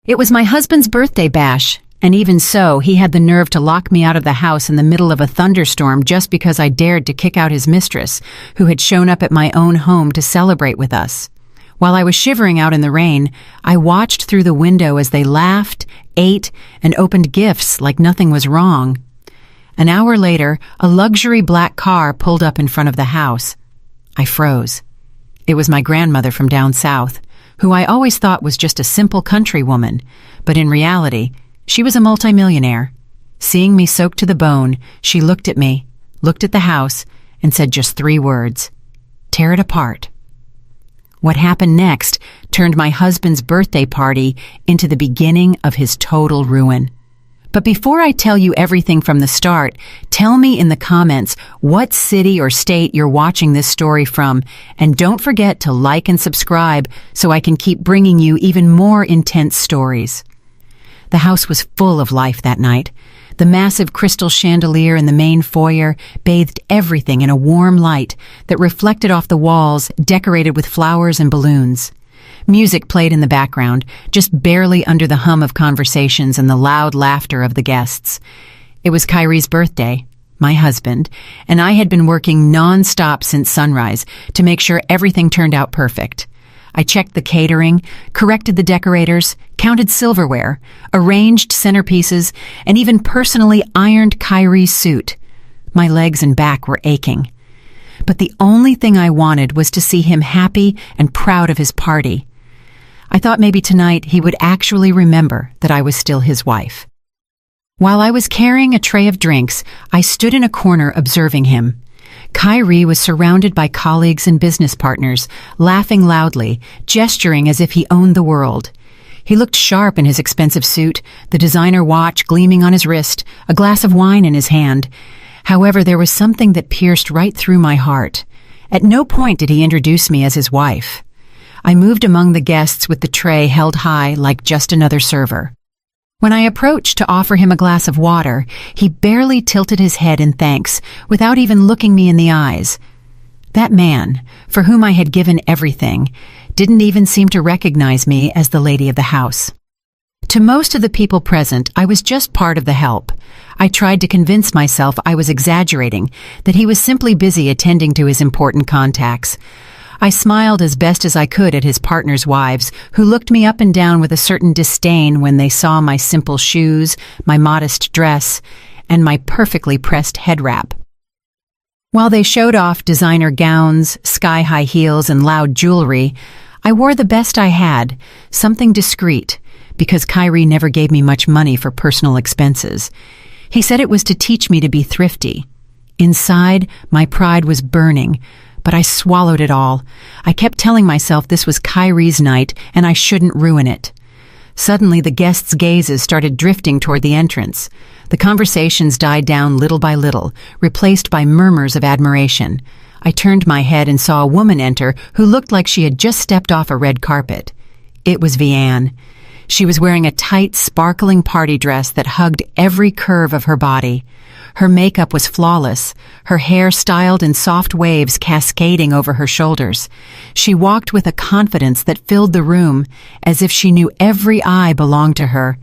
It was my husband's birthday bash, and even so, he had the nerve to lock me out of the house in the middle of a thunderstorm just because I dared to kick out his mistress, who had shown up at my own home to celebrate with us. While I was shivering out in the rain, I watched through the window as they laughed, ate, and opened gifts like nothing was wrong. An hour later, a luxury black car pulled up in front of the house. I froze. It was my grandmother from down south, who I always thought was just a simple country woman, but in reality, she was a multimillionaire. Seeing me soaked to the bone, she looked at me, looked at the house, and said just 3 words: "Tear it apart." What happened next turned my husband's birthday party into the beginning of his total ruin. But before I tell you everything from the start, tell me in the comments what city or state you're watching this story from, and don't forget to like and subscribe so I can keep bringing you even more intense stories. The house was full of life that night. The massive crystal chandelier in the main foyer bathed everything in a warm light that reflected off the walls decorated with flowers and balloons. Music played in the background, just barely under the hum of conversations and the loud laughter of the guests. It was Kyrie's birthday, my husband, and I had been working non-stop since sunrise to make sure everything turned out perfect. I checked the catering, corrected the decorators, counted silverware, arranged centerpieces, and even personally ironed Kyrie's suit. My legs and back were aching. But the only thing I wanted was to see him happy and proud of his party. I thought maybe tonight he would actually remember that I was still his wife. While I was carrying a tray of drinks, I stood in a corner observing him. Kyrie was surrounded by colleagues and business partners, laughing loudly, gesturing as if he owned the world. He looked sharp in his expensive suit, the designer watch gleaming on his wrist, a glass of wine in his hand. However, there was something that pierced right through my heart. At no point did he introduce me as his wife. I moved among the guests with the tray held high like just another server. When I approached to offer him a glass of water, he barely tilted his head in thanks, without even looking me in the eyes. That man, for whom I had given everything, didn't even seem to recognize me as the lady of the house. To most of the people present, I was just part of the help. I tried to convince myself I was exaggerating, that he was simply busy attending to his important contacts. I smiled as best as I could at his partner's wives, who looked me up and down with a certain disdain when they saw my simple shoes, my modest dress, and my perfectly pressed head wrap. While they showed off designer gowns, sky-high heels, and loud jewelry, I wore the best I had, something discreet, because Kyrie never gave me much money for personal expenses. He said it was to teach me to be thrifty. Inside, my pride was burning, but I swallowed it all. I kept telling myself this was Kyrie's night and I shouldn't ruin it. Suddenly, the guests' gazes started drifting toward the entrance. The conversations died down little by little, replaced by murmurs of admiration. I turned my head and saw a woman enter who looked like she had just stepped off a red carpet. It was Vianne. She was wearing a tight, sparkling party dress that hugged every curve of her body. Her makeup was flawless, her hair styled in soft waves cascading over her shoulders. She walked with a confidence that filled the room, as if she knew every eye belonged to her.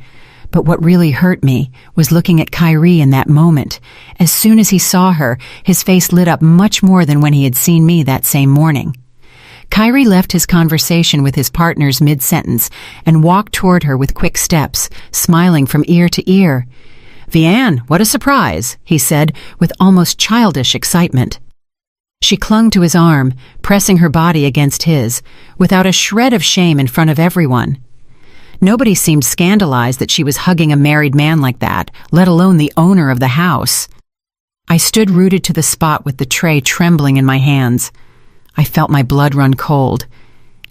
But what really hurt me was looking at Kyrie in that moment. As soon as he saw her, his face lit up much more than when he had seen me that same morning. Kyrie left his conversation with his partners mid-sentence and walked toward her with quick steps, smiling from ear to ear. "Vianne, what a surprise," he said with almost childish excitement. She clung to his arm, pressing her body against his, without a shred of shame in front of everyone. Nobody seemed scandalized that she was hugging a married man like that, let alone the owner of the house. I stood rooted to the spot with the tray trembling in my hands. I felt my blood run cold.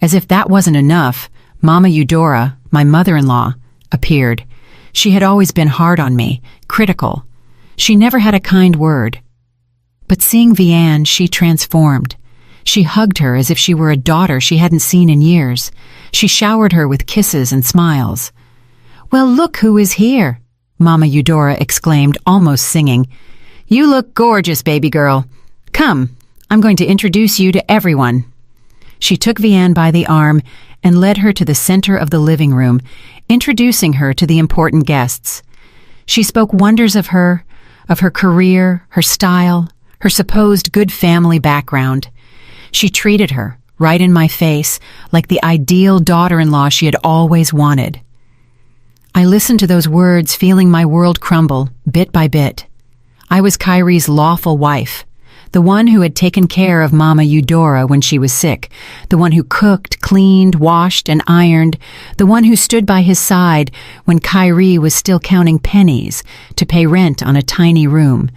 As if that wasn't enough, Mama Eudora, my mother-in-law, appeared. She had always been hard on me, critical. She never had a kind word. But seeing Vianne, she transformed. She hugged her as if she were a daughter she hadn't seen in years. She showered her with kisses and smiles. "Well, look who is here," Mama Eudora exclaimed, almost singing. "You look gorgeous, baby girl. Come, I'm going to introduce you to everyone." She took Vianne by the arm and led her to the center of the living room, introducing her to the important guests. She spoke wonders of her career, her style, her supposed good family background. She treated her, right in my face, like the ideal daughter-in-law she had always wanted. I listened to those words, feeling my world crumble, bit by bit. I was Kyrie's lawful wife, the one who had taken care of Mama Eudora when she was sick, the one who cooked, cleaned, washed, and ironed, the one who stood by his side when Kyrie was still counting pennies to pay rent on a tiny room.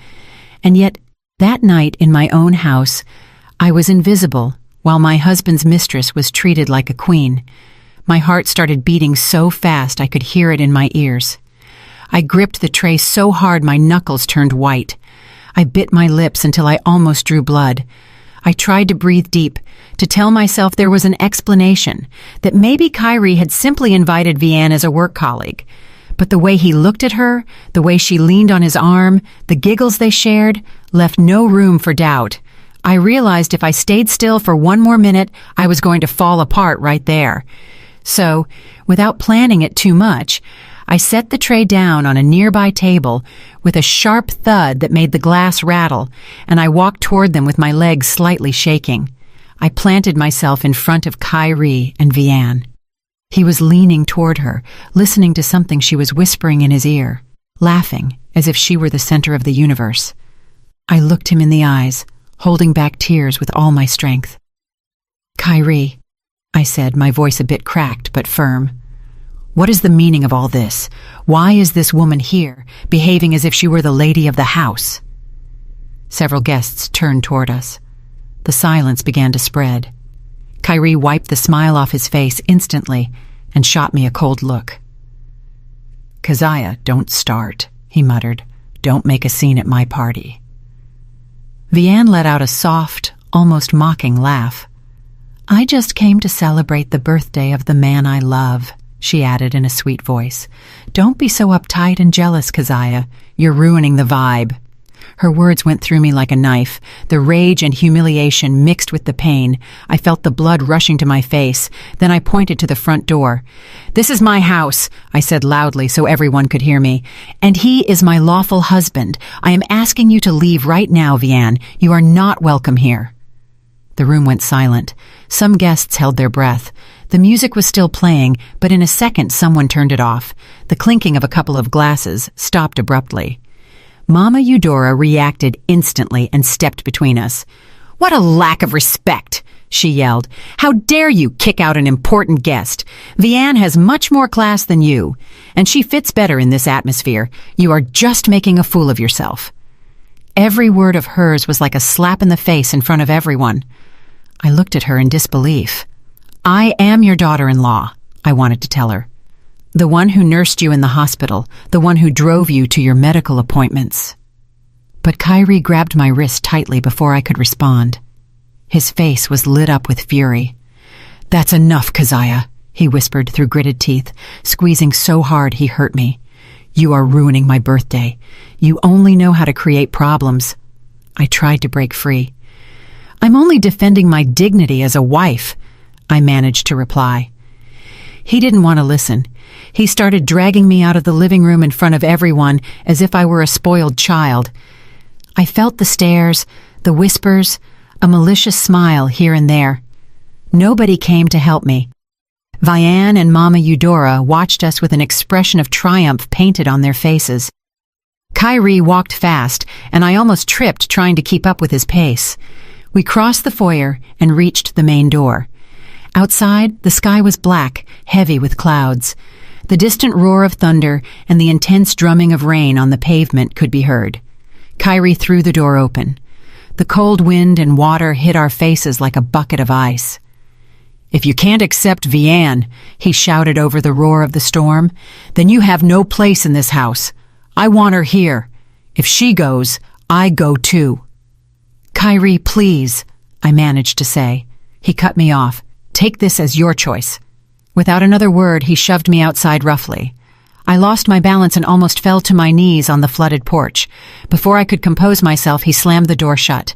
And yet, that night in my own house, I was invisible, while my husband's mistress was treated like a queen. My heart started beating so fast I could hear it in my ears. I gripped the tray so hard my knuckles turned white. I bit my lips until I almost drew blood. I tried to breathe deep, to tell myself there was an explanation, that maybe Kyrie had simply invited Vianne as a work colleague. But the way he looked at her, the way she leaned on his arm, the giggles they shared, left no room for doubt. I realized if I stayed still for one more minute, I was going to fall apart right there. So, without planning it too much, I set the tray down on a nearby table with a sharp thud that made the glass rattle, and I walked toward them with my legs slightly shaking. I planted myself in front of Kyrie and Vianne. He was leaning toward her, listening to something she was whispering in his ear, laughing as if she were the center of the universe. I looked him in the eyes, holding back tears with all my strength. "Kyrie," I said, my voice a bit cracked but firm. "What is the meaning of all this? Why is this woman here, behaving as if she were the lady of the house?" Several guests turned toward us. The silence began to spread. Kyrie wiped the smile off his face instantly and shot me a cold look. "Keziah, don't start," he muttered. "Don't make a scene at my party." Vianne let out a soft, almost mocking laugh. "I just came to celebrate the birthday of the man I love," she added in a sweet voice. "Don't be so uptight and jealous, Keziah. You're ruining the vibe." Her words went through me like a knife, the rage and humiliation mixed with the pain. I felt the blood rushing to my face. Then I pointed to the front door. "This is my house," I said loudly so everyone could hear me. "And he is my lawful husband. I am asking you to leave right now, Vianne. You are not welcome here." The room went silent. Some guests held their breath. The music was still playing, but in a second someone turned it off. The clinking of a couple of glasses stopped abruptly. Mama Eudora reacted instantly and stepped between us. "What a lack of respect!" she yelled. "How dare you kick out an important guest? Vianne has much more class than you, and she fits better in this atmosphere. You are just making a fool of yourself." Every word of hers was like a slap in the face in front of everyone. I looked at her in disbelief. "I am your daughter-in-law," I wanted to tell her. "The one who nursed you in the hospital, the one who drove you to your medical appointments." But Kyrie grabbed my wrist tightly before I could respond. His face was lit up with fury. "That's enough, Keziah," he whispered through gritted teeth, squeezing so hard he hurt me. "You are ruining my birthday. You only know how to create problems." I tried to break free. "I'm only defending my dignity as a wife," I managed to reply. He didn't want to listen. He started dragging me out of the living room in front of everyone as if I were a spoiled child. I felt the stares, the whispers, a malicious smile here and there. Nobody came to help me. Vianne and Mama Eudora watched us with an expression of triumph painted on their faces. Kyrie walked fast, and I almost tripped trying to keep up with his pace. We crossed the foyer and reached the main door. Outside, the sky was black, heavy with clouds. The distant roar of thunder and the intense drumming of rain on the pavement could be heard. Kyrie threw the door open. The cold wind and water hit our faces like a bucket of ice. "If you can't accept Vianne," he shouted over the roar of the storm, "then you have no place in this house. I want her here. If she goes, I go too." "Kyrie, please," I managed to say. He cut me off. "Take this as your choice." Without another word, he shoved me outside roughly. I lost my balance and almost fell to my knees on the flooded porch. Before I could compose myself, he slammed the door shut.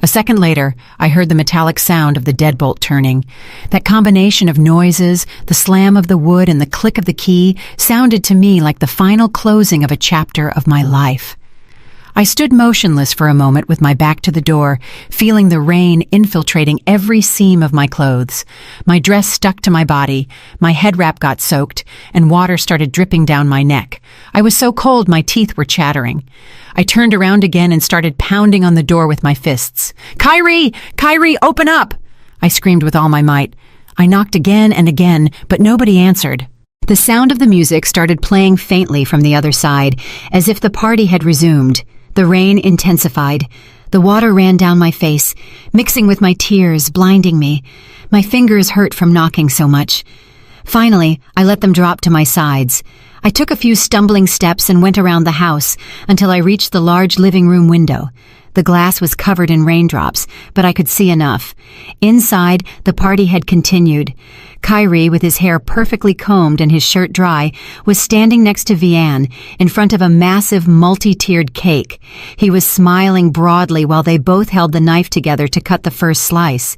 A second later, I heard the metallic sound of the deadbolt turning. That combination of noises, the slam of the wood and the click of the key, sounded to me like the final closing of a chapter of my life. I stood motionless for a moment with my back to the door, feeling the rain infiltrating every seam of my clothes. My dress stuck to my body, my head wrap got soaked, and water started dripping down my neck. I was so cold my teeth were chattering. I turned around again and started pounding on the door with my fists. "Kyrie! Kyrie, open up!" I screamed with all my might. I knocked again and again, but nobody answered. The sound of the music started playing faintly from the other side, as if the party had resumed. The rain intensified. The water ran down my face, mixing with my tears, blinding me. My fingers hurt from knocking so much. Finally, I let them drop to my sides. I took a few stumbling steps and went around the house until I reached the large living room window. The glass was covered in raindrops, but I could see enough. Inside, the party had continued. Kyrie, with his hair perfectly combed and his shirt dry, was standing next to Vianne, in front of a massive multi-tiered cake. He was smiling broadly while they both held the knife together to cut the first slice.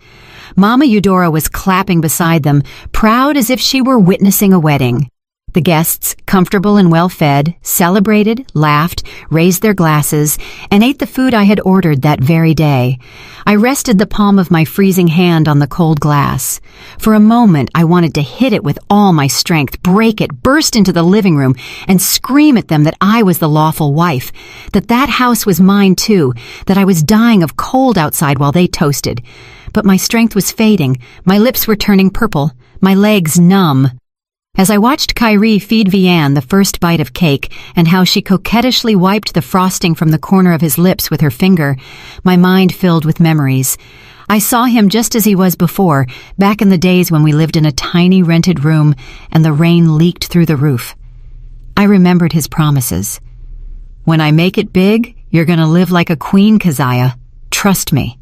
Mama Eudora was clapping beside them, proud as if she were witnessing a wedding. The guests, comfortable and well-fed, celebrated, laughed, raised their glasses, and ate the food I had ordered that very day. I rested the palm of my freezing hand on the cold glass. For a moment, I wanted to hit it with all my strength, break it, burst into the living room, and scream at them that I was the lawful wife, that house was mine too, that I was dying of cold outside while they toasted. But my strength was fading, my lips were turning purple, my legs numb. As I watched Kyrie feed Vianne the first bite of cake and how she coquettishly wiped the frosting from the corner of his lips with her finger, my mind filled with memories. I saw him just as he was before, back in the days when we lived in a tiny rented room and the rain leaked through the roof. I remembered his promises. "When I make it big, you're gonna live like a queen, Keziah. Trust me."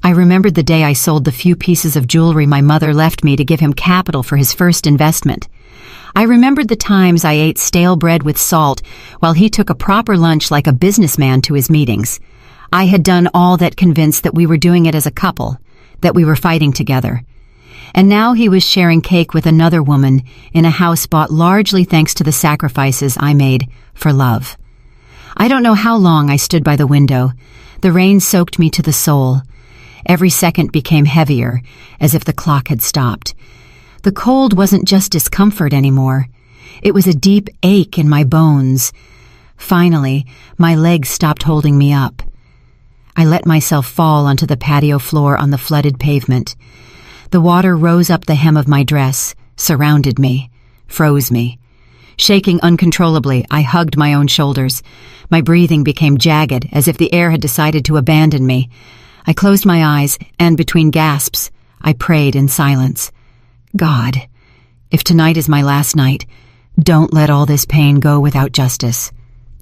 I remembered the day I sold the few pieces of jewelry my mother left me to give him capital for his first investment. I remembered the times I ate stale bread with salt while he took a proper lunch like a businessman to his meetings. I had done all that convinced that we were doing it as a couple, that we were fighting together. And now he was sharing cake with another woman in a house bought largely thanks to the sacrifices I made for love. I don't know how long I stood by the window. The rain soaked me to the soul. Every second became heavier, as if the clock had stopped. The cold wasn't just discomfort anymore. It was a deep ache in my bones. Finally, my legs stopped holding me up. I let myself fall onto the patio floor on the flooded pavement. The water rose up the hem of my dress, surrounded me, froze me. Shaking uncontrollably, I hugged my own shoulders. My breathing became jagged, as if the air had decided to abandon me. I closed my eyes, and between gasps, I prayed in silence. God, if tonight is my last night, don't let all this pain go without justice.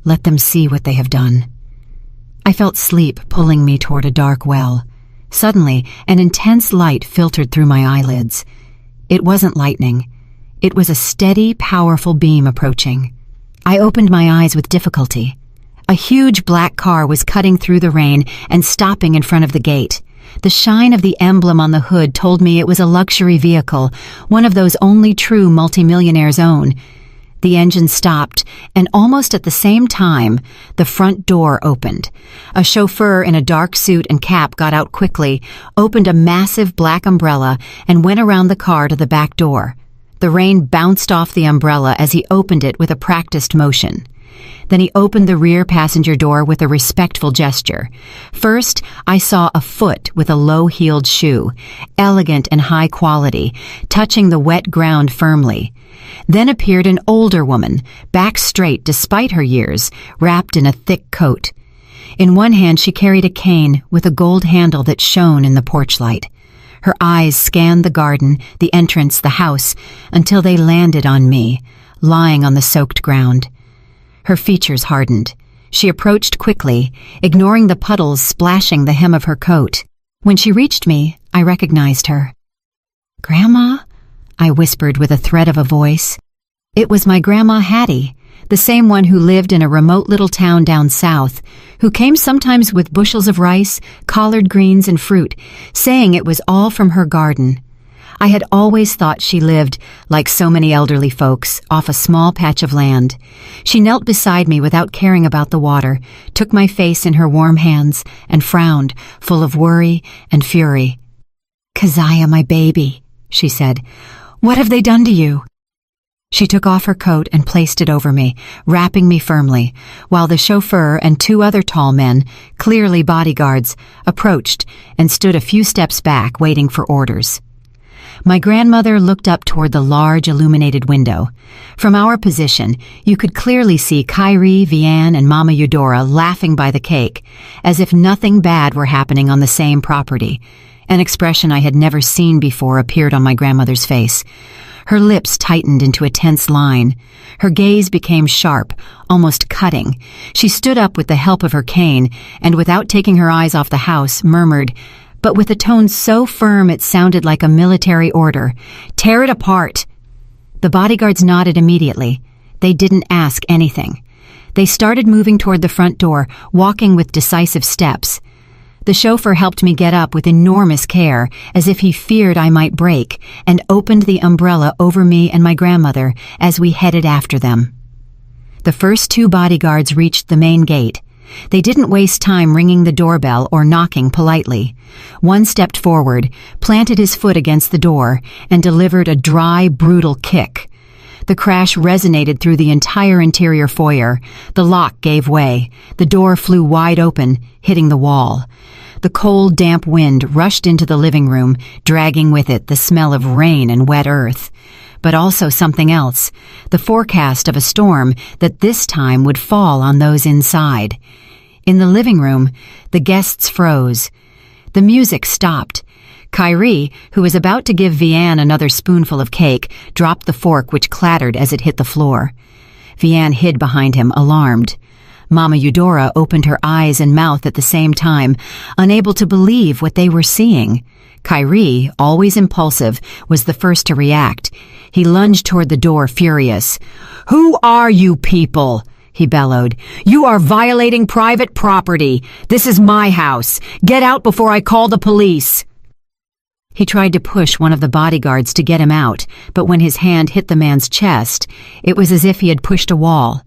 Let them see what they have done. I felt sleep pulling me toward a dark well. Suddenly, an intense light filtered through my eyelids. It wasn't lightning. It was a steady, powerful beam approaching. I opened my eyes with difficulty. A huge black car was cutting through the rain and stopping in front of the gate. The shine of the emblem on the hood told me it was a luxury vehicle, one of those only true multimillionaires own. The engine stopped, and almost at the same time, the front door opened. A chauffeur in a dark suit and cap got out quickly, opened a massive black umbrella, and went around the car to the back door. The rain bounced off the umbrella as he opened it with a practiced motion. Then he opened the rear passenger door with a respectful gesture. First, I saw a foot with a low-heeled shoe, elegant and high quality, touching the wet ground firmly. Then appeared an older woman, back straight despite her years, wrapped in a thick coat. In one hand she carried a cane with a gold handle that shone in the porch light. Her eyes scanned the garden, the entrance, the house, until they landed on me, lying on the soaked ground. Her features hardened. She approached quickly, ignoring the puddles splashing the hem of her coat. When she reached me, I recognized her. "Grandma?" I whispered with a thread of a voice. It was my Grandma Hattie, the same one who lived in a remote little town down south, who came sometimes with bushels of rice, collard greens, and fruit, saying it was all from her garden. I had always thought she lived, like so many elderly folks, off a small patch of land. She knelt beside me without caring about the water, took my face in her warm hands, and frowned, full of worry and fury. "Keziah, my baby," she said, "what have they done to you?" She took off her coat and placed it over me, wrapping me firmly, while the chauffeur and 2 other tall men, clearly bodyguards, approached and stood a few steps back, waiting for orders. My grandmother looked up toward the large illuminated window. From our position, you could clearly see Kyrie, Vianne, and Mama Eudora laughing by the cake, as if nothing bad were happening on the same property. An expression I had never seen before appeared on my grandmother's face. Her lips tightened into a tense line. Her gaze became sharp, almost cutting. She stood up with the help of her cane, and without taking her eyes off the house, murmured, but with a tone so firm it sounded like a military order, "Tear it apart!" The bodyguards nodded immediately. They didn't ask anything. They started moving toward the front door, walking with decisive steps. The chauffeur helped me get up with enormous care, as if he feared I might break, and opened the umbrella over me and my grandmother as we headed after them. The first 2 bodyguards reached the main gate. They didn't waste time ringing the doorbell or knocking politely. One stepped forward, planted his foot against the door, and delivered a dry, brutal kick. The crash resonated through the entire interior foyer. The lock gave way. The door flew wide open, hitting the wall. The cold, damp wind rushed into the living room, dragging with it the smell of rain and wet earth. But also something else, the forecast of a storm that this time would fall on those inside. In the living room, the guests froze. The music stopped. Kyrie, who was about to give Vianne another spoonful of cake, dropped the fork, which clattered as it hit the floor. Vianne hid behind him, alarmed. Mama Eudora opened her eyes and mouth at the same time, unable to believe what they were seeing. Kyrie, always impulsive, was the first to react. He lunged toward the door, furious. "Who are you people?" he bellowed. "You are violating private property. This is my house. Get out before I call the police." He tried to push one of the bodyguards to get him out, but when his hand hit the man's chest, it was as if he had pushed a wall.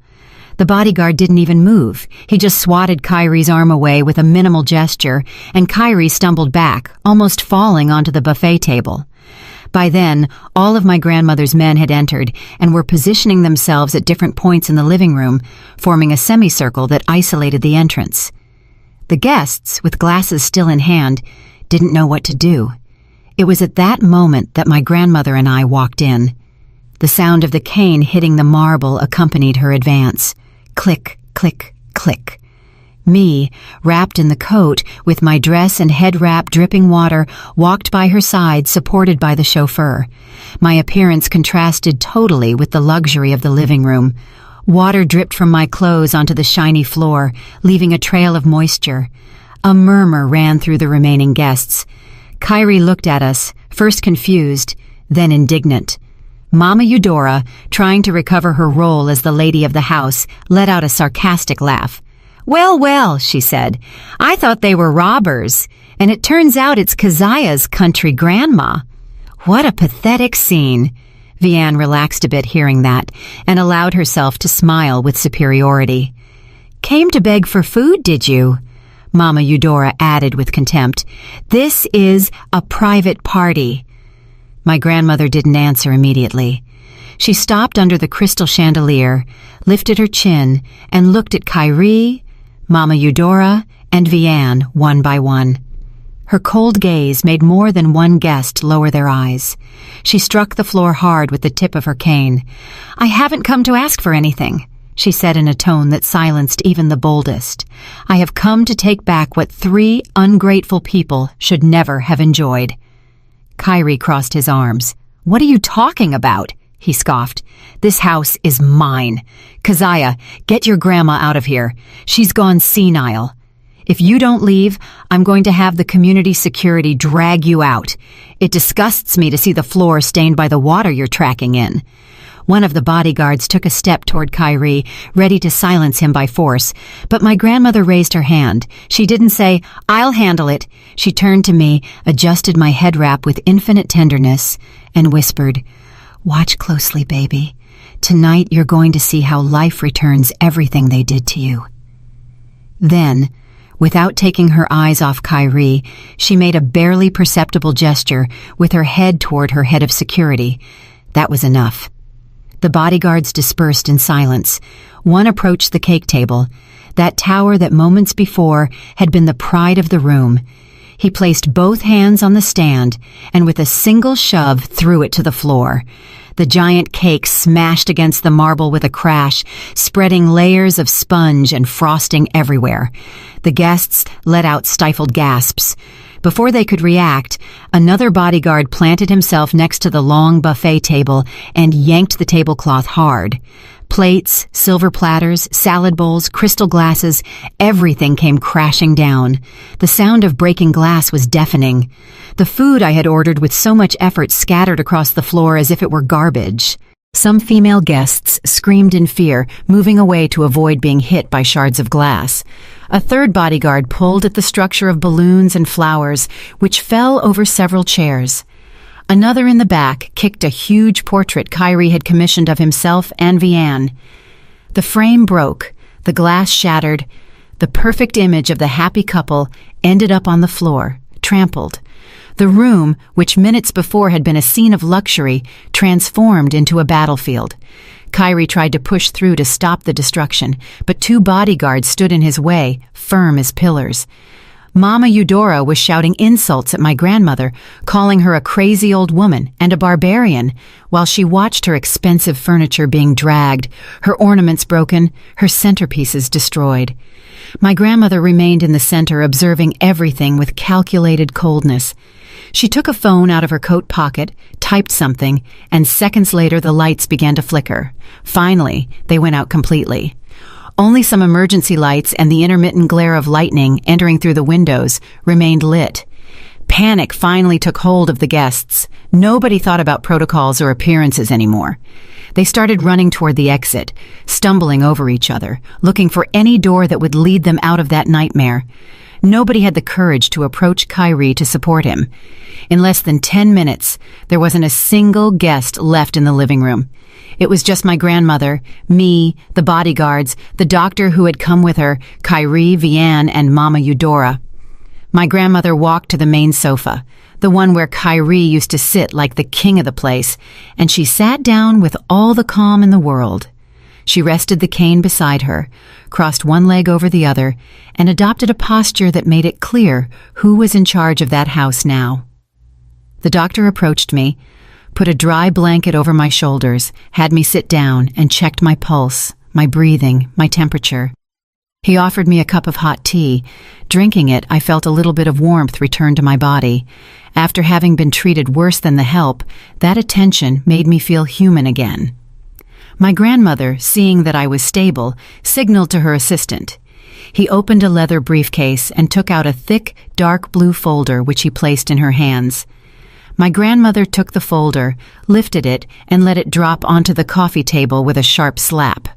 The bodyguard didn't even move. He just swatted Kyrie's arm away with a minimal gesture, and Kyrie stumbled back, almost falling onto the buffet table. By then, all of my grandmother's men had entered and were positioning themselves at different points in the living room, forming a semicircle that isolated the entrance. The guests, with glasses still in hand, didn't know what to do. It was at that moment that my grandmother and I walked in. The sound of the cane hitting the marble accompanied her advance. Click, click, click. Me, wrapped in the coat, with my dress and head wrap dripping water, walked by her side, supported by the chauffeur. My appearance contrasted totally with the luxury of the living room. Water dripped from my clothes onto the shiny floor, leaving a trail of moisture. A murmur ran through the remaining guests. Kyrie looked at us, first confused, then indignant. Mama Eudora, trying to recover her role as the lady of the house, let out a sarcastic laugh. "Well, well," she said, "I thought they were robbers, and it turns out it's Keziah's country grandma." What a pathetic scene. Vianne relaxed a bit hearing that, and allowed herself to smile with superiority. "Came to beg for food, did you?" Mama Eudora added with contempt. "This is a private party." My grandmother didn't answer immediately. She stopped under the crystal chandelier, lifted her chin, and looked at Kyrie, Mama Eudora, and Vianne one by one. Her cold gaze made more than one guest lower their eyes. She struck the floor hard with the tip of her cane. "I haven't come to ask for anything," she said in a tone that silenced even the boldest. "I have come to take back what 3 ungrateful people should never have enjoyed." Kyrie crossed his arms. "What are you talking about?" he scoffed. "This house is mine. Keziah, get your grandma out of here. She's gone senile. If you don't leave, I'm going to have the community security drag you out. It disgusts me to see the floor stained by the water you're tracking in. One of the bodyguards took a step toward Kyrie, ready to silence him by force, but my grandmother raised her hand. She didn't say, "I'll handle it." She turned to me, adjusted my head wrap with infinite tenderness, and whispered, "Watch closely, baby. Tonight you're going to see how life returns everything they did to you." Then, without taking her eyes off Kyrie, she made a barely perceptible gesture with her head toward her head of security. That was enough. The bodyguards dispersed in silence. One approached the cake table, that tower that moments before had been the pride of the room. He placed both hands on the stand and with a single shove threw it to the floor. The giant cake smashed against the marble with a crash, spreading layers of sponge and frosting everywhere. The guests let out stifled gasps. Before they could react, another bodyguard planted himself next to the long buffet table and yanked the tablecloth hard. Plates, silver platters, salad bowls, crystal glasses, everything came crashing down. The sound of breaking glass was deafening. The food I had ordered with so much effort scattered across the floor as if it were garbage. Some female guests screamed in fear, moving away to avoid being hit by shards of glass. A third bodyguard pulled at the structure of balloons and flowers, which fell over several chairs. Another in the back kicked a huge portrait Kyrie had commissioned of himself and Vianne. The frame broke, the glass shattered. The perfect image of the happy couple ended up on the floor, trampled. The room, which minutes before had been a scene of luxury, transformed into a battlefield. Kyrie tried to push through to stop the destruction, but two bodyguards stood in his way, firm as pillars. Mama Eudora was shouting insults at my grandmother, calling her a crazy old woman and a barbarian, while she watched her expensive furniture being dragged, her ornaments broken, her centerpieces destroyed. My grandmother remained in the center, observing everything with calculated coldness. She took a phone out of her coat pocket, typed something, and seconds later the lights began to flicker. Finally, they went out completely. Only some emergency lights and the intermittent glare of lightning entering through the windows remained lit. Panic finally took hold of the guests. Nobody thought about protocols or appearances anymore. They started running toward the exit, stumbling over each other, looking for any door that would lead them out of that nightmare. Nobody had the courage to approach Kyrie to support him. In less than 10 minutes, there wasn't a single guest left in the living room. It was just my grandmother, me, the bodyguards, the doctor who had come with her, Kyrie, Vianne, and Mama Eudora. My grandmother walked to the main sofa, the one where Kyrie used to sit like the king of the place, and she sat down with all the calm in the world. She rested the cane beside her, crossed one leg over the other, and adopted a posture that made it clear who was in charge of that house now. The doctor approached me, put a dry blanket over my shoulders, had me sit down, and checked my pulse, my breathing, my temperature. He offered me a cup of hot tea. Drinking it, I felt a little bit of warmth return to my body. After having been treated worse than the help, that attention made me feel human again. My grandmother, seeing that I was stable, signaled to her assistant. He opened a leather briefcase and took out a thick, dark blue folder which he placed in her hands. My grandmother took the folder, lifted it, and let it drop onto the coffee table with a sharp slap.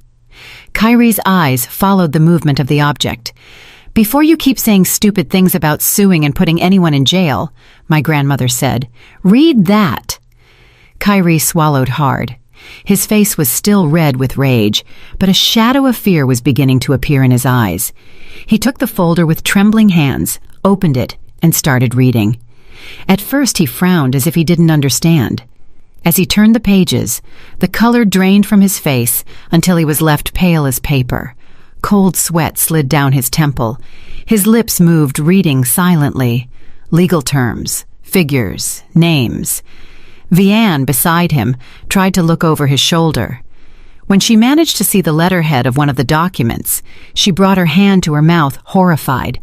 Kyrie's eyes followed the movement of the object. "Before you keep saying stupid things about suing and putting anyone in jail," my grandmother said, "read that." Kyrie swallowed hard. His face was still red with rage, but a shadow of fear was beginning to appear in his eyes. He took the folder with trembling hands, opened it, and started reading. At first he frowned as if he didn't understand. As he turned the pages, the color drained from his face until he was left pale as paper. Cold sweat slid down his temple. His lips moved, reading silently. Legal terms, figures, names. Vianne, beside him, tried to look over his shoulder. When she managed to see the letterhead of one of the documents, she brought her hand to her mouth, horrified.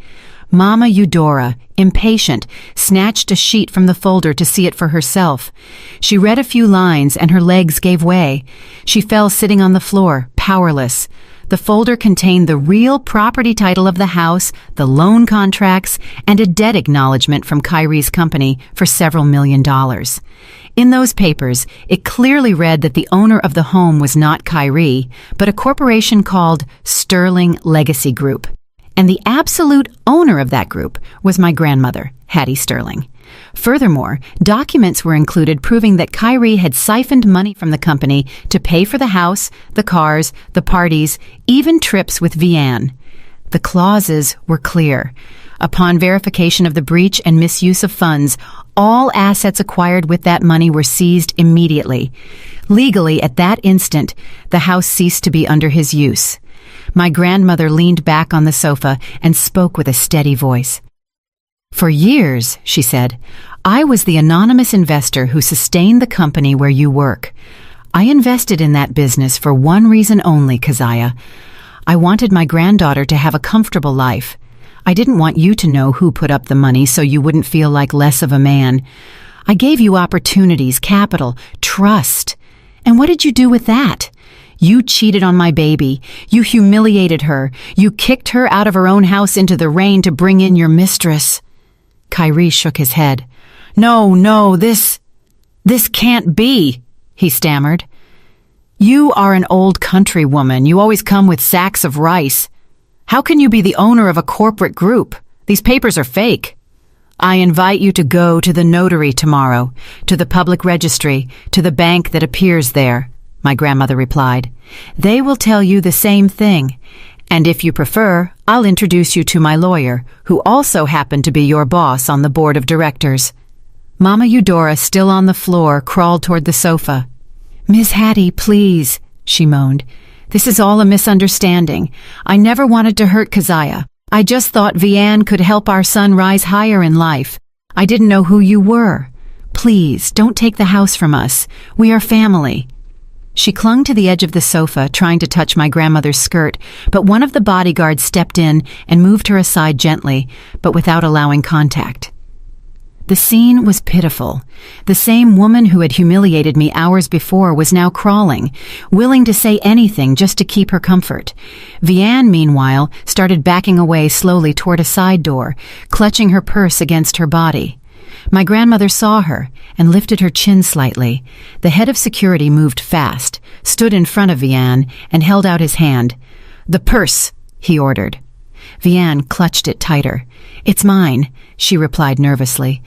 Mama Eudora, impatient, snatched a sheet from the folder to see it for herself. She read a few lines and her legs gave way. She fell sitting on the floor, powerless. The folder contained the real property title of the house, the loan contracts, and a debt acknowledgement from Kyrie's company for several $1 million. In those papers, it clearly read that the owner of the home was not Kyrie, but a corporation called Sterling Legacy Group. And the absolute owner of that group was my grandmother, Hattie Sterling. Furthermore, documents were included proving that Kyrie had siphoned money from the company to pay for the house, the cars, the parties, even trips with Vianne. The clauses were clear. Upon verification of the breach and misuse of funds, all assets acquired with that money were seized immediately. Legally, at that instant, the house ceased to be under his use. My grandmother leaned back on the sofa and spoke with a steady voice. "For years," she said, "I was the anonymous investor who sustained the company where you work. I invested in that business for one reason only, Keziah. I wanted my granddaughter to have a comfortable life. I didn't want you to know who put up the money so you wouldn't feel like less of a man. I gave you opportunities, capital, trust. And what did you do with that? You cheated on my baby. You humiliated her. You kicked her out of her own house into the rain to bring in your mistress." Kyrie shook his head. No, this can't be," he stammered. "You are an old country woman. You always come with sacks of rice. How can you be the owner of a corporate group? These papers are fake. I invite you to go to the notary tomorrow, to the public registry, to the bank that appears there," my grandmother replied. "They will tell you the same thing. And if you prefer, I'll introduce you to my lawyer, who also happened to be your boss on the board of directors." Mama Eudora, still on the floor, crawled toward the sofa. "Miss Hattie, please," she moaned. "This is all a misunderstanding. I never wanted to hurt Keziah. I just thought Vianne could help our son rise higher in life. I didn't know who you were. Please, don't take the house from us. We are family." She clung to the edge of the sofa, trying to touch my grandmother's skirt, but one of the bodyguards stepped in and moved her aside gently, but without allowing contact. The scene was pitiful. The same woman who had humiliated me hours before was now crawling, willing to say anything just to keep her comfort. Vianne, meanwhile, started backing away slowly toward a side door, clutching her purse against her body. My grandmother saw her and lifted her chin slightly. The head of security moved fast, stood in front of Vianne, and held out his hand. "The purse," he ordered. Vianne clutched it tighter. "It's mine," she replied nervously.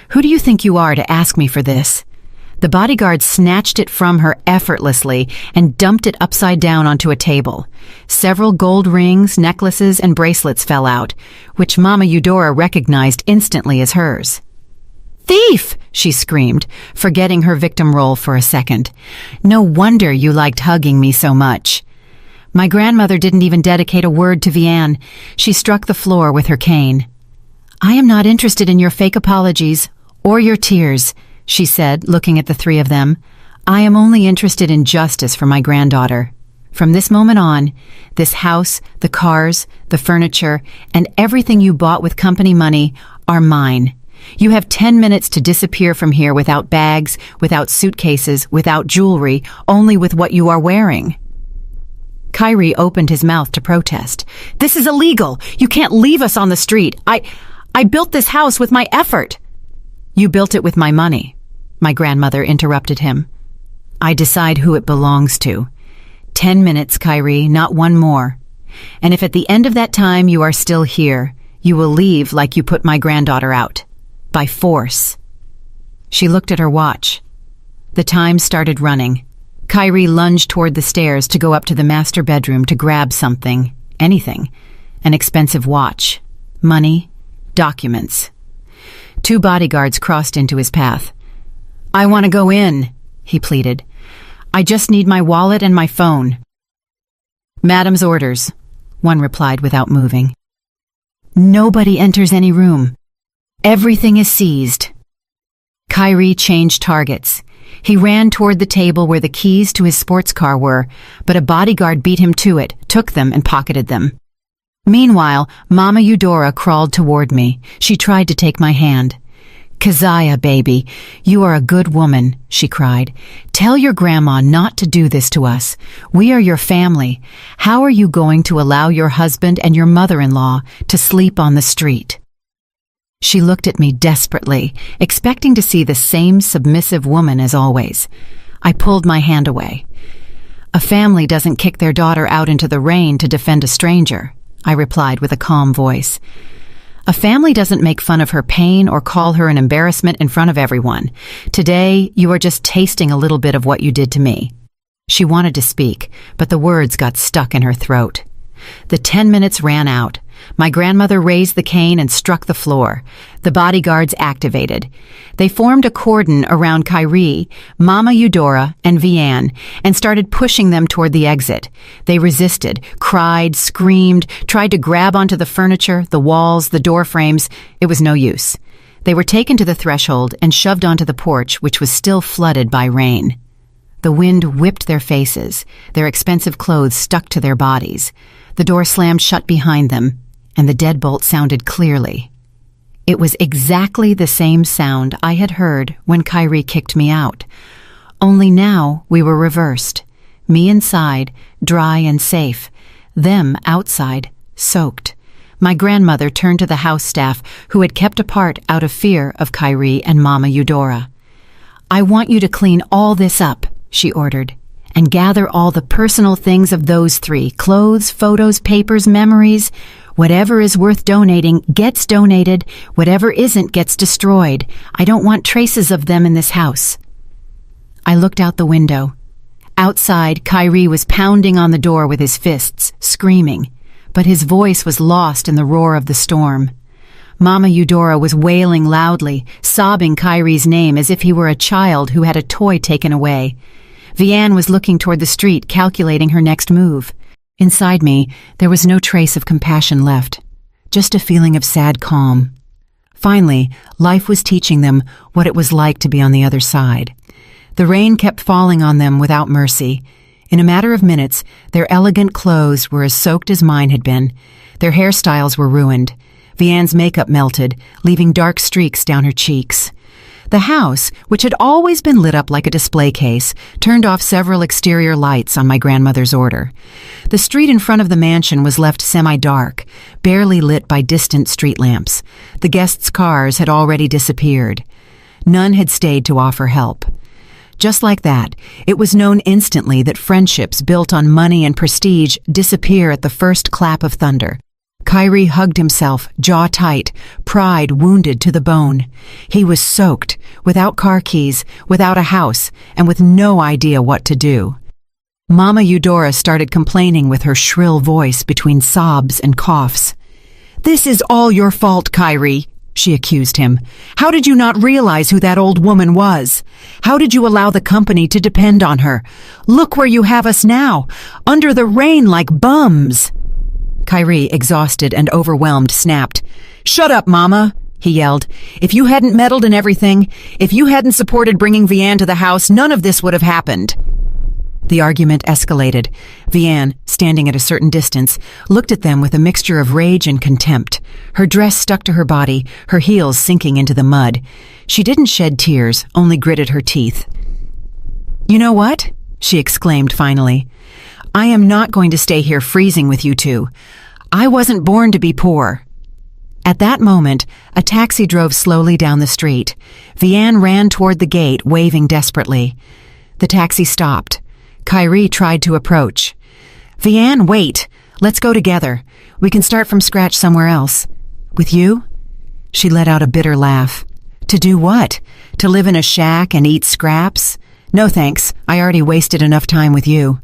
"Who do you think you are to ask me for this?" The bodyguard snatched it from her effortlessly and dumped it upside down onto a table. Several gold rings, necklaces, and bracelets fell out, which Mama Eudora recognized instantly as hers. "Thief!" she screamed, forgetting her victim role for a second. "No wonder you liked hugging me so much." My grandmother didn't even dedicate a word to Vianne. She struck the floor with her cane. "I am not interested in your fake apologies or your tears," she said, looking at the three of them. "I am only interested in justice for my granddaughter. From this moment on, this house, the cars, the furniture, and everything you bought with company money are mine. You have 10 minutes to disappear from here without bags, without suitcases, without jewelry, only with what you are wearing." Kyrie opened his mouth to protest. "This is illegal. You can't leave us on the street. I built this house with my effort." "You built it with my money," my grandmother interrupted him. "I decide who it belongs to. 10 minutes, Kyrie, not one more. And if at the end of that time you are still here, you will leave like you put my granddaughter out. By force." She looked at her watch. The time started running. Kyrie lunged toward the stairs to go up to the master bedroom to grab something, anything, an expensive watch, money, documents. 2 bodyguards crossed into his path. "I want to go in," he pleaded. "I just need my wallet and my phone." "Madam's orders," one replied without moving. "Nobody enters any room. Everything is seized." Kyrie changed targets. He ran toward the table where the keys to his sports car were, but a bodyguard beat him to it, took them, and pocketed them. Meanwhile, Mama Eudora crawled toward me. She tried to take my hand. "Keziah, baby, you are a good woman," she cried. "Tell your grandma not to do this to us. We are your family. How are you going to allow your husband and your mother-in-law to sleep on the street?" She looked at me desperately, expecting to see the same submissive woman as always. I pulled my hand away. "A family doesn't kick their daughter out into the rain to defend a stranger," I replied with a calm voice. "A family doesn't make fun of her pain or call her an embarrassment in front of everyone. Today, you are just tasting a little bit of what you did to me." She wanted to speak, but the words got stuck in her throat. The 10 minutes ran out. My grandmother raised the cane and struck the floor. The bodyguards activated. They formed a cordon around Kyrie, Mama Eudora, and Vianne, and started pushing them toward the exit. They resisted, cried, screamed, tried to grab onto the furniture, the walls, the door frames. It was no use. They were taken to the threshold and shoved onto the porch, which was still flooded by rain. The wind whipped their faces. Their expensive clothes stuck to their bodies. The door slammed shut behind them, and the deadbolt sounded clearly. It was exactly the same sound I had heard when Kyrie kicked me out. Only now we were reversed. Me inside, dry and safe. Them outside, soaked. My grandmother turned to the house staff, who had kept apart out of fear of Kyrie and Mama Eudora. "I want you to clean all this up," she ordered, "and gather all the personal things of those three, clothes, photos, papers, memories. Whatever is worth donating gets donated. Whatever isn't gets destroyed. I don't want traces of them in this house." I looked out the window. Outside, Kyrie was pounding on the door with his fists, screaming, but his voice was lost in the roar of the storm. Mama Eudora was wailing loudly, sobbing Kyrie's name as if he were a child who had a toy taken away. Vianne was looking toward the street, calculating her next move. Inside me, there was no trace of compassion left, just a feeling of sad calm. Finally, life was teaching them what it was like to be on the other side. The rain kept falling on them without mercy. In a matter of minutes, their elegant clothes were as soaked as mine had been. Their hairstyles were ruined. Vianne's makeup melted, leaving dark streaks down her cheeks. The house, which had always been lit up like a display case, turned off several exterior lights on my grandmother's order. The street in front of the mansion was left semi-dark, barely lit by distant street lamps. The guests' cars had already disappeared. None had stayed to offer help. Just like that, it was known instantly that friendships built on money and prestige disappear at the first clap of thunder. Kyrie hugged himself, jaw tight, pride wounded to the bone. He was soaked, without car keys, without a house, and with no idea what to do. Mama Eudora started complaining with her shrill voice between sobs and coughs. "This is all your fault, Kyrie," she accused him. "How did you not realize who that old woman was? How did you allow the company to depend on her? Look where you have us now, under the rain like bums." Kyrie, exhausted and overwhelmed, snapped. "Shut up, Mama," he yelled. "If you hadn't meddled in everything, if you hadn't supported bringing Vianne to the house, none of this would have happened." The argument escalated. Vianne, standing at a certain distance, looked at them with a mixture of rage and contempt. Her dress stuck to her body, her heels sinking into the mud. She didn't shed tears, only gritted her teeth. "You know what?" she exclaimed finally. "I am not going to stay here freezing with you two. I wasn't born to be poor." At that moment, a taxi drove slowly down the street. Vianne ran toward the gate, waving desperately. The taxi stopped. Kyrie tried to approach. "Vianne, wait. Let's go together. We can start from scratch somewhere else." "With you?" She let out a bitter laugh. "To do what? To live in a shack and eat scraps? No thanks. I already wasted enough time with you."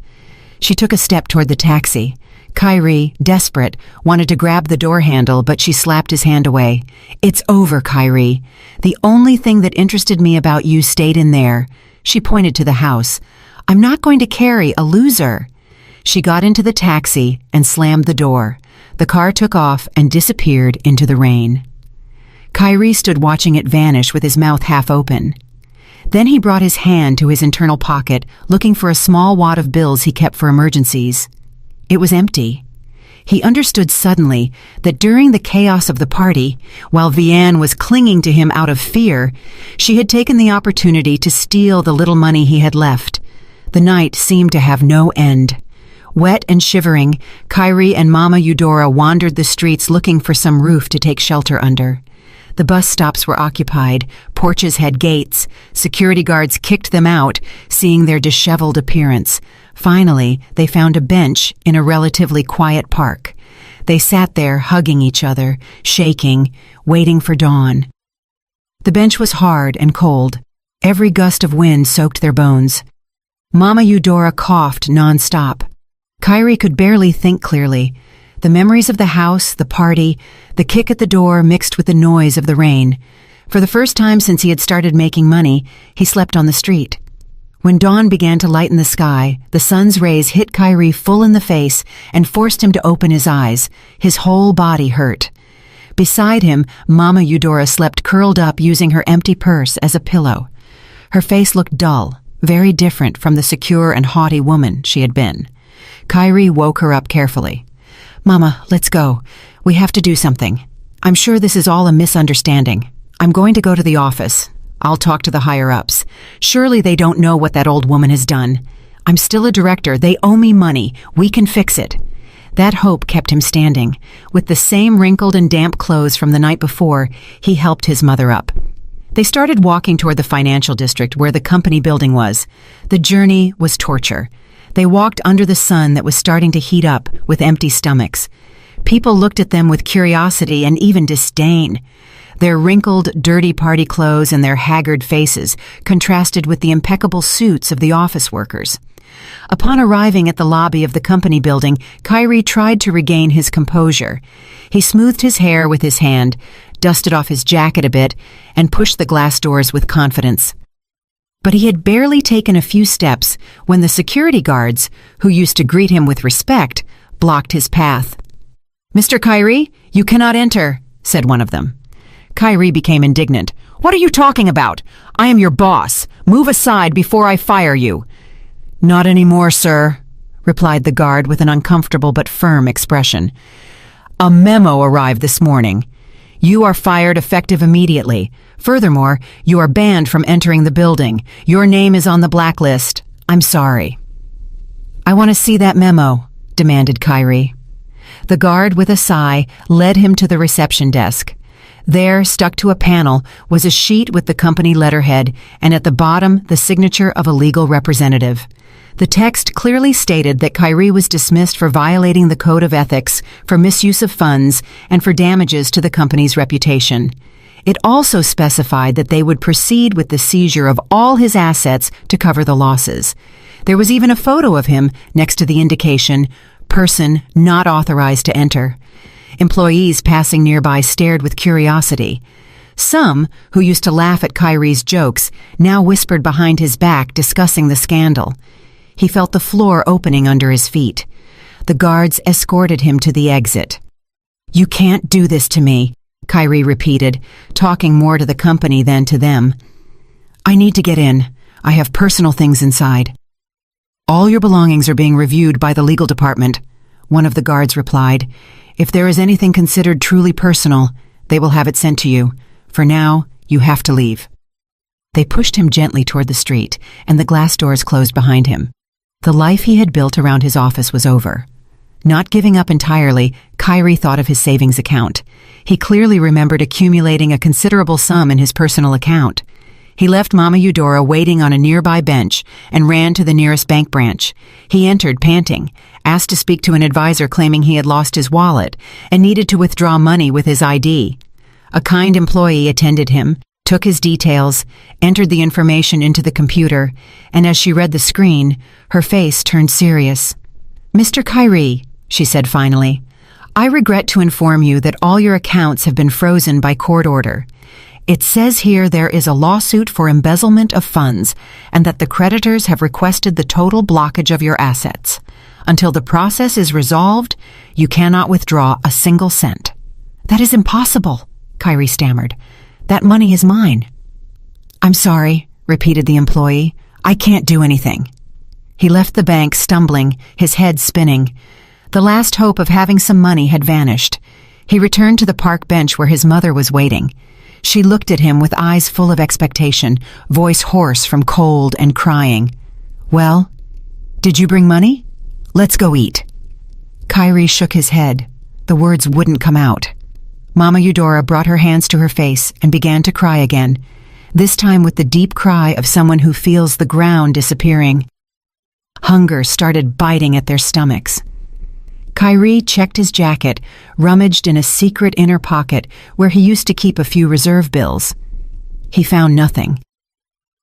She took a step toward the taxi. Kyrie, desperate, wanted to grab the door handle, but she slapped his hand away. "It's over, Kyrie. The only thing that interested me about you stayed in there." She pointed to the house. "I'm not going to carry a loser." She got into the taxi and slammed the door. The car took off and disappeared into the rain. Kyrie stood watching it vanish with his mouth half open. Then he brought his hand to his internal pocket, looking for a small wad of bills he kept for emergencies. It was empty. He understood suddenly that during the chaos of the party, while Vianne was clinging to him out of fear, she had taken the opportunity to steal the little money he had left. The night seemed to have no end. Wet and shivering, Kyrie and Mama Eudora wandered the streets looking for some roof to take shelter under. The bus stops were occupied, porches had gates, security guards kicked them out, seeing their disheveled appearance. Finally, they found a bench in a relatively quiet park. They sat there, hugging each other, shaking, waiting for dawn. The bench was hard and cold. Every gust of wind soaked their bones. Mama Eudora coughed nonstop. Kyrie could barely think clearly. The memories of the house, the party, the kick at the door mixed with the noise of the rain. For the first time since he had started making money, he slept on the street. When dawn began to lighten the sky, the sun's rays hit Kyrie full in the face and forced him to open his eyes. His whole body hurt. Beside him, Mama Eudora slept curled up using her empty purse as a pillow. Her face looked dull, very different from the secure and haughty woman she had been. Kyrie woke her up carefully. "Mama, let's go. We have to do something. I'm sure this is all a misunderstanding. I'm going to go to the office. I'll talk to the higher-ups. Surely they don't know what that old woman has done. I'm still a director. They owe me money. We can fix it." That hope kept him standing. With the same wrinkled and damp clothes from the night before, he helped his mother up. They started walking toward the financial district where the company building was. The journey was torture. They walked under the sun that was starting to heat up with empty stomachs. People looked at them with curiosity and even disdain. Their wrinkled, dirty party clothes and their haggard faces contrasted with the impeccable suits of the office workers. Upon arriving at the lobby of the company building, Kyrie tried to regain his composure. He smoothed his hair with his hand, dusted off his jacket a bit, and pushed the glass doors with confidence. But he had barely taken a few steps when the security guards, who used to greet him with respect, blocked his path. "Mr. Kyrie, you cannot enter," said one of them. Kyrie became indignant. "What are you talking about? I am your boss. Move aside before I fire you." "Not anymore, sir," replied the guard with an uncomfortable but firm expression. "A memo arrived this morning. You are fired effective immediately. Furthermore, you are banned from entering the building. Your name is on the blacklist. I'm sorry." "I want to see that memo," demanded Kyrie. The guard, with a sigh, led him to the reception desk. There, stuck to a panel, was a sheet with the company letterhead, and at the bottom, the signature of a legal representative. The text clearly stated that Kyrie was dismissed for violating the code of ethics, for misuse of funds, and for damages to the company's reputation. It also specified that they would proceed with the seizure of all his assets to cover the losses. There was even a photo of him next to the indication, "Person not authorized to enter." Employees passing nearby stared with curiosity. Some, who used to laugh at Kyrie's jokes, now whispered behind his back, discussing the scandal. He felt the floor opening under his feet. The guards escorted him to the exit. "You can't do this to me," Kyrie repeated, talking more to the company than to them. "I need to get in. I have personal things inside." "All your belongings are being reviewed by the legal department," one of the guards replied. "If there is anything considered truly personal, they will have it sent to you. For now, you have to leave." They pushed him gently toward the street, and the glass doors closed behind him. The life he had built around his office was over. Not giving up entirely, Kyrie thought of his savings account. He clearly remembered accumulating a considerable sum in his personal account. He left Mama Eudora waiting on a nearby bench and ran to the nearest bank branch. He entered, panting, asked to speak to an advisor claiming he had lost his wallet and needed to withdraw money with his ID. A kind employee attended him, took his details, entered the information into the computer, and as she read the screen, her face turned serious. "Mr. Kyrie," she said finally, "I regret to inform you that all your accounts have been frozen by court order. It says here there is a lawsuit for embezzlement of funds and that the creditors have requested the total blockage of your assets. Until the process is resolved, you cannot withdraw a single cent." "That is impossible," Kyrie stammered. "That money is mine." "I'm sorry," repeated the employee. "I can't do anything." He left the bank stumbling, his head spinning. The last hope of having some money had vanished. He returned to the park bench where his mother was waiting. She looked at him with eyes full of expectation, voice hoarse from cold and crying. "Well, did you bring money? Let's go eat." Kyrie shook his head. The words wouldn't come out. Mama Eudora brought her hands to her face and began to cry again, this time with the deep cry of someone who feels the ground disappearing. Hunger started biting at their stomachs. Kyrie checked his jacket, rummaged in a secret inner pocket where he used to keep a few reserve bills. He found nothing.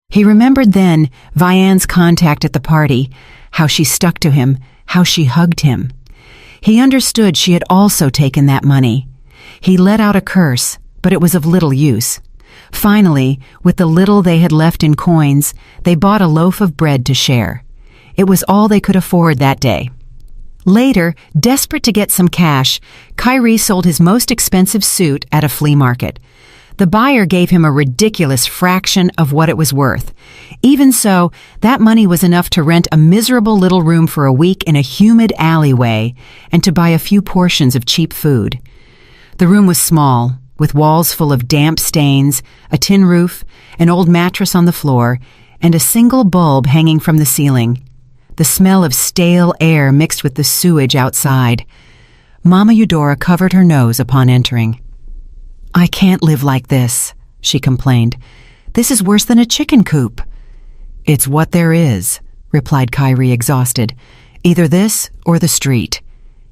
He remembered then Vianne's contact at the party, how she stuck to him, how she hugged him. He understood she had also taken that money. He let out a curse, but it was of little use. Finally, with the little they had left in coins, they bought a loaf of bread to share. It was all they could afford that day. Later, desperate to get some cash, Kyrie sold his most expensive suit at a flea market. The buyer gave him a ridiculous fraction of what it was worth. Even so, that money was enough to rent a miserable little room for a week in a humid alleyway and to buy a few portions of cheap food. The room was small, with walls full of damp stains, a tin roof, an old mattress on the floor, and a single bulb hanging from the ceiling. The smell of stale air mixed with the sewage outside. Mama Eudora covered her nose upon entering. "I can't live like this," she complained. "This is worse than a chicken coop." "It's what there is," replied Kyrie, exhausted. "Either this or the street.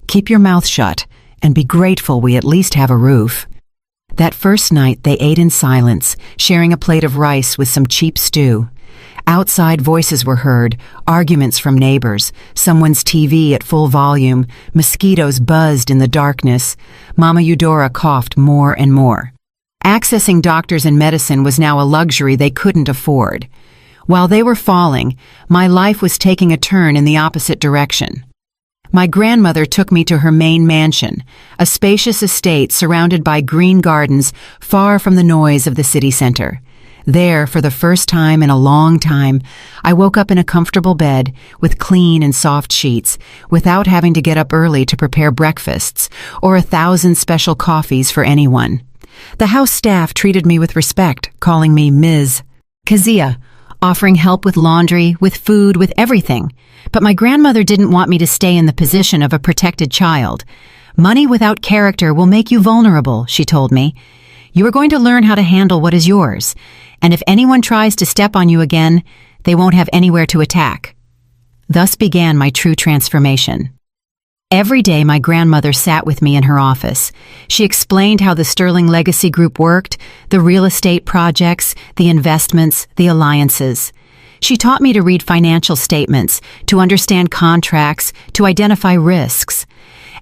Keep your mouth shut and be grateful we at least have a roof." That first night they ate in silence, sharing a plate of rice with some cheap stew. Outside voices were heard, arguments from neighbors, someone's TV at full volume, mosquitoes buzzed in the darkness. Mama Eudora coughed more and more. Accessing doctors and medicine was now a luxury they couldn't afford. While they were falling, my life was taking a turn in the opposite direction. My grandmother took me to her main mansion, a spacious estate surrounded by green gardens far from the noise of the city center. There, for the first time in a long time, I woke up in a comfortable bed with clean and soft sheets, without having to get up early to prepare breakfasts or 1,000 special coffees for anyone. The house staff treated me with respect, calling me Ms. Kazia, offering help with laundry, with food, with everything. But my grandmother didn't want me to stay in the position of a protected child. "Money without character will make you vulnerable," she told me. "You are going to learn how to handle what is yours, and if anyone tries to step on you again, they won't have anywhere to attack." Thus began my true transformation. Every day my grandmother sat with me in her office. She explained how the Sterling Legacy Group worked, the real estate projects, the investments, the alliances. She taught me to read financial statements, to understand contracts, to identify risks.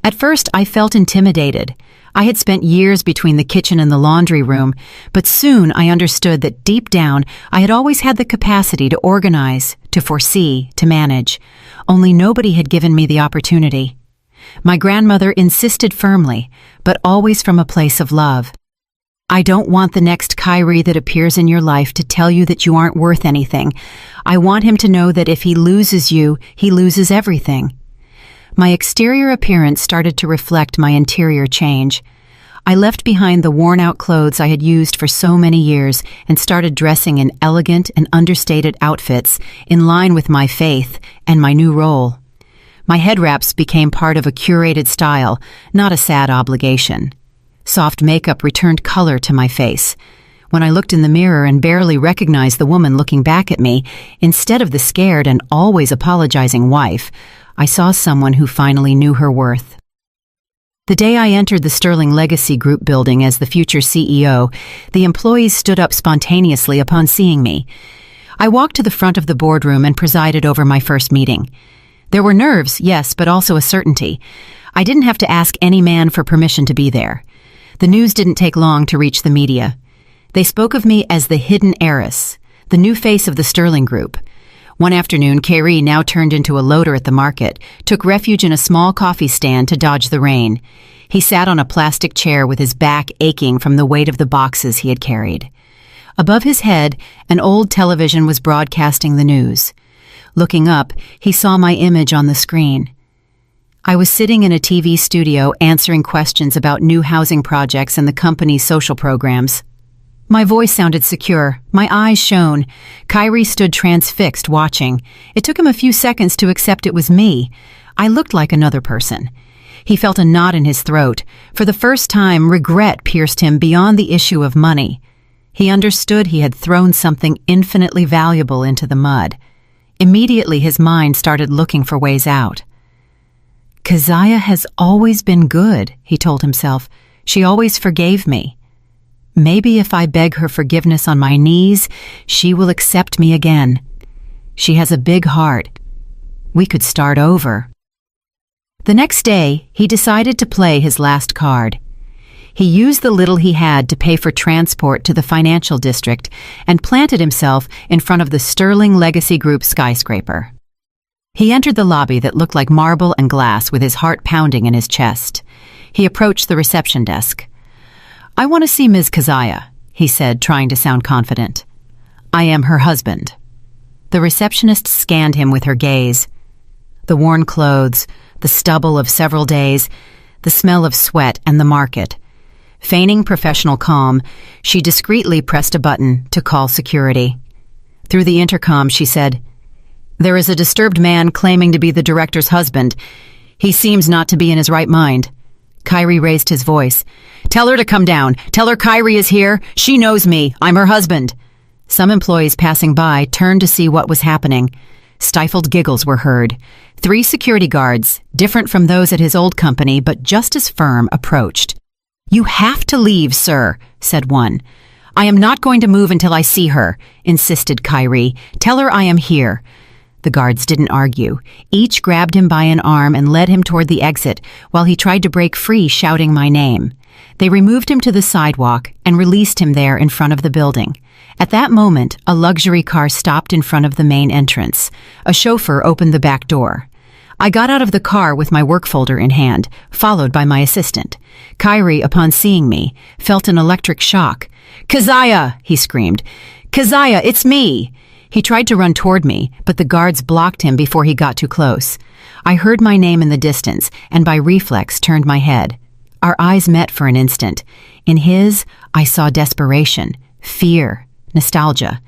At first, I felt intimidated. I had spent years between the kitchen and the laundry room, but soon I understood that deep down I had always had the capacity to organize, to foresee, to manage. Only nobody had given me the opportunity. My grandmother insisted firmly, but always from a place of love. "I don't want the next Kyrie that appears in your life to tell you that you aren't worth anything. I want him to know that if he loses you, he loses everything." My exterior appearance started to reflect my interior change. I left behind the worn-out clothes I had used for so many years and started dressing in elegant and understated outfits in line with my faith and my new role. My head wraps became part of a curated style, not a sad obligation. Soft makeup returned color to my face. When I looked in the mirror and barely recognized the woman looking back at me, instead of the scared and always apologizing wife, I saw someone who finally knew her worth. The day I entered the Sterling Legacy Group building as the future CEO, the employees stood up spontaneously upon seeing me. I walked to the front of the boardroom and presided over my first meeting. There were nerves, yes, but also a certainty. I didn't have to ask any man for permission to be there. The news didn't take long to reach the media. They spoke of me as the hidden heiress, the new face of the Sterling Group. One afternoon, Kyrie, now turned into a loader at the market, took refuge in a small coffee stand to dodge the rain. He sat on a plastic chair with his back aching from the weight of the boxes he had carried. Above his head, an old television was broadcasting the news. Looking up, he saw my image on the screen. I was sitting in a TV studio answering questions about new housing projects and the company's social programs. My voice sounded secure. My eyes shone. Kyrie stood transfixed, watching. It took him a few seconds to accept it was me. I looked like another person. He felt a knot in his throat. For the first time, regret pierced him beyond the issue of money. He understood he had thrown something infinitely valuable into the mud. Immediately, his mind started looking for ways out. Keziah has always been good, he told himself. She always forgave me. Maybe if I beg her forgiveness on my knees, she will accept me again. She has a big heart. We could start over. The next day, he decided to play his last card. He used the little he had to pay for transport to the financial district and planted himself in front of the Sterling Legacy Group skyscraper. He entered the lobby that looked like marble and glass with his heart pounding in his chest. He approached the reception desk. "I want to see Ms. Keziah," he said, trying to sound confident. "I am her husband." The receptionist scanned him with her gaze. The worn clothes, the stubble of several days, the smell of sweat and the market. Feigning professional calm, she discreetly pressed a button to call security. Through the intercom, she said, "There is a disturbed man claiming to be the director's husband. He seems not to be in his right mind." Kyrie raised his voice. "Tell her to come down. Tell her Kyrie is here. She knows me. I'm her husband." Some employees passing by turned to see what was happening. Stifled giggles were heard. 3 security guards, different from those at his old company but just as firm, approached. "You have to leave, sir," said one. "I am not going to move until I see her," insisted Kyrie. "Tell her I am here." The guards didn't argue. Each grabbed him by an arm and led him toward the exit while he tried to break free, shouting my name. They removed him to the sidewalk and released him there in front of the building. At that moment, a luxury car stopped in front of the main entrance. A chauffeur opened the back door. I got out of the car with my work folder in hand, followed by my assistant. Kyrie, upon seeing me, felt an electric shock. "Keziah!" he screamed. "Keziah, it's me!" He tried to run toward me, but the guards blocked him before he got too close. I heard my name in the distance, and by reflex turned my head. Our eyes met for an instant. In his, I saw desperation, fear, nostalgia.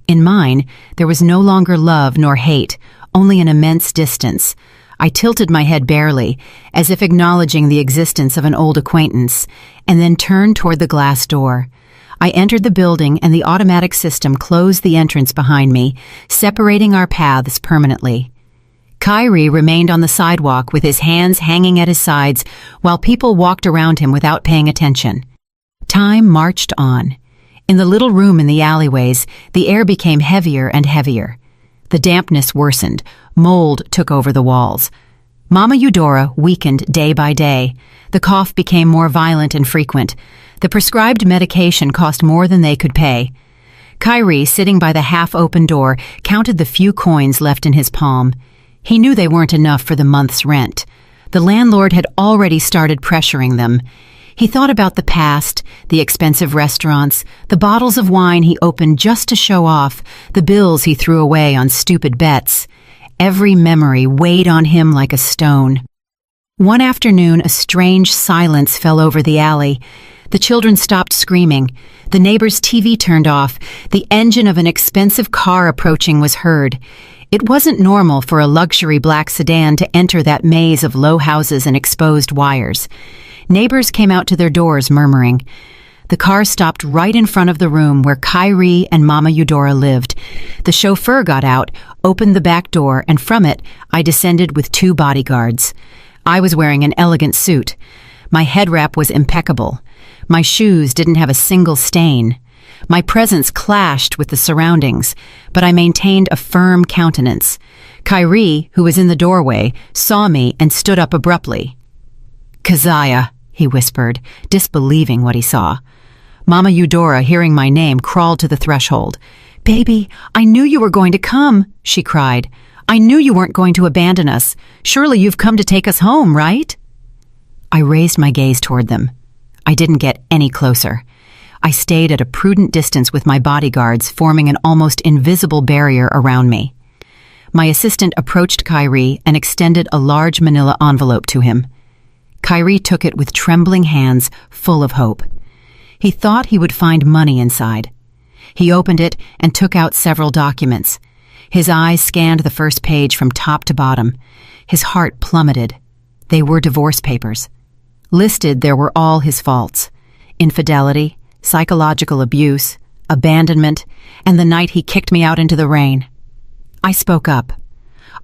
In mine, there was no longer love nor hate, only an immense distance. I tilted my head barely, as if acknowledging the existence of an old acquaintance, and then turned toward the glass door. I entered the building and the automatic system closed the entrance behind me, separating our paths permanently. Kyrie remained on the sidewalk with his hands hanging at his sides while people walked around him without paying attention. Time marched on. In the little room in the alleyways, the air became heavier and heavier. The dampness worsened. Mold took over the walls. Mama Eudora weakened day by day. The cough became more violent and frequent. The prescribed medication cost more than they could pay. Kyrie, sitting by the half-open door, counted the few coins left in his palm. He knew they weren't enough for the month's rent. The landlord had already started pressuring them. He thought about the past, the expensive restaurants, the bottles of wine he opened just to show off, the bills he threw away on stupid bets. Every memory weighed on him like a stone. One afternoon, a strange silence fell over the alley. The children stopped screaming. The neighbor's TV turned off. The engine of an expensive car approaching was heard. It wasn't normal for a luxury black sedan to enter that maze of low houses and exposed wires. Neighbors came out to their doors murmuring. The car stopped right in front of the room where Kyrie and Mama Eudora lived. The chauffeur got out, opened the back door, and from it, I descended with 2 bodyguards. I was wearing an elegant suit. My head wrap was impeccable. My shoes didn't have a single stain. My presence clashed with the surroundings, but I maintained a firm countenance. Kyrie, who was in the doorway, saw me and stood up abruptly. "Keziah," he whispered, disbelieving what he saw. Mama Eudora, hearing my name, crawled to the threshold. "Baby, I knew you were going to come," she cried. "I knew you weren't going to abandon us. Surely you've come to take us home, right?" I raised my gaze toward them. I didn't get any closer. I stayed at a prudent distance with my bodyguards, forming an almost invisible barrier around me. My assistant approached Kyrie and extended a large manila envelope to him. Kyrie took it with trembling hands, full of hope. He thought he would find money inside. He opened it and took out several documents. His eyes scanned the first page from top to bottom. His heart plummeted. They were divorce papers. Listed, there were all his faults: infidelity, psychological abuse, abandonment, and the night he kicked me out into the rain. I spoke up.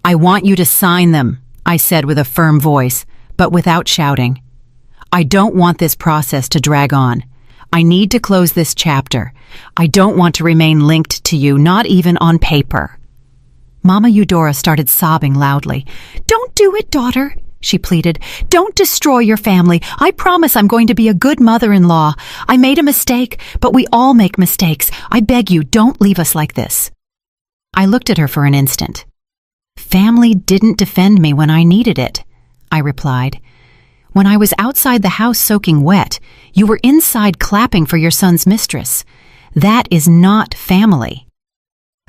"I want you to sign them," I said with a firm voice, but without shouting. "I don't want this process to drag on. I need to close this chapter. I don't want to remain linked to you, not even on paper." Mama Eudora started sobbing loudly. "Don't do it, daughter," she pleaded. "Don't destroy your family. I promise I'm going to be a good mother-in-law. I made a mistake, but we all make mistakes. I beg you, don't leave us like this." I looked at her for an instant. "Family didn't defend me when I needed it," I replied. "When I was outside the house soaking wet, you were inside clapping for your son's mistress. That is not family."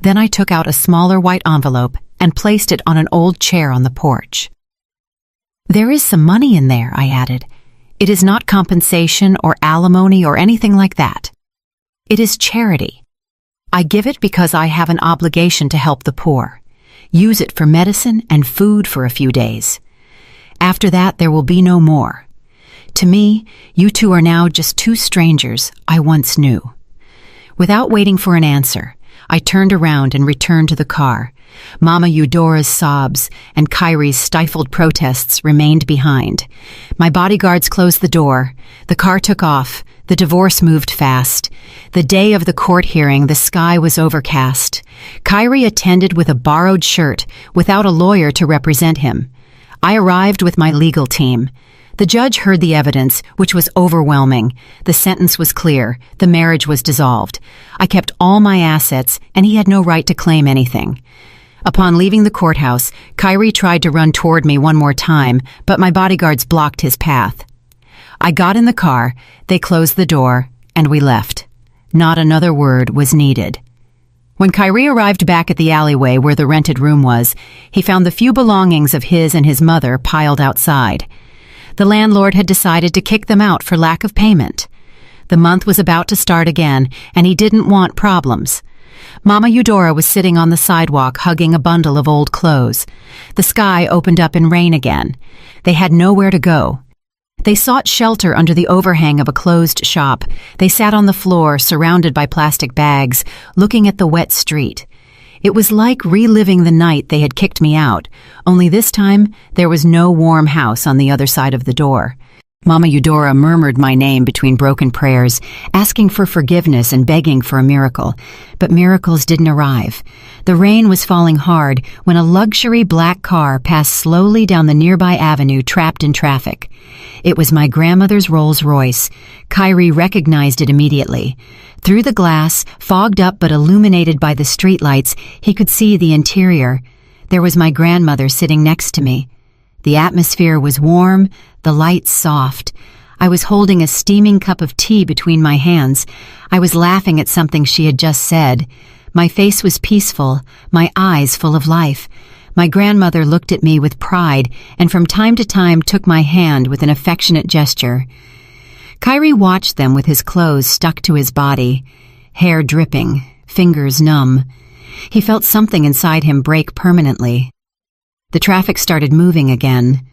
Then I took out a smaller white envelope and placed it on an old chair on the porch. "There is some money in there," I added. "It is not compensation or alimony or anything like that. It is charity. I give it because I have an obligation to help the poor. Use it for medicine and food for a few days. After that, there will be no more. To me, you two are now just two strangers I once knew." Without waiting for an answer, I turned around and returned to the car. Mama Eudora's sobs and Kyrie's stifled protests remained behind. My bodyguards closed the door. The car took off. The divorce moved fast. The day of the court hearing, the sky was overcast. Kyrie attended with a borrowed shirt, without a lawyer to represent him. I arrived with my legal team. The judge heard the evidence, which was overwhelming. The sentence was clear. The marriage was dissolved. I kept all my assets, and he had no right to claim anything. Upon leaving the courthouse, Kyrie tried to run toward me one more time, but my bodyguards blocked his path. I got in the car, they closed the door, and we left. Not another word was needed. When Kyrie arrived back at the alleyway where the rented room was, he found the few belongings of his and his mother piled outside. The landlord had decided to kick them out for lack of payment. The month was about to start again, and he didn't want problems. Mama Eudora was sitting on the sidewalk hugging a bundle of old clothes. The sky opened up in rain again. They had nowhere to go. They sought shelter under the overhang of a closed shop. They sat on the floor, surrounded by plastic bags, looking at the wet street. It was like reliving the night they had kicked me out, only this time there was no warm house on the other side of the door. Mama Eudora murmured my name between broken prayers, asking for forgiveness and begging for a miracle. But miracles didn't arrive. The rain was falling hard when a luxury black car passed slowly down the nearby avenue, trapped in traffic. It was my grandmother's Rolls-Royce. Kyrie recognized it immediately. Through the glass, fogged up but illuminated by the streetlights, he could see the interior. There was my grandmother sitting next to me. The atmosphere was warm, the lights soft. I was holding a steaming cup of tea between my hands. I was laughing at something she had just said. My face was peaceful, my eyes full of life. My grandmother looked at me with pride and from time to time took my hand with an affectionate gesture. Kyrie watched them with his clothes stuck to his body, hair dripping, fingers numb. He felt something inside him break permanently. The traffic started moving again.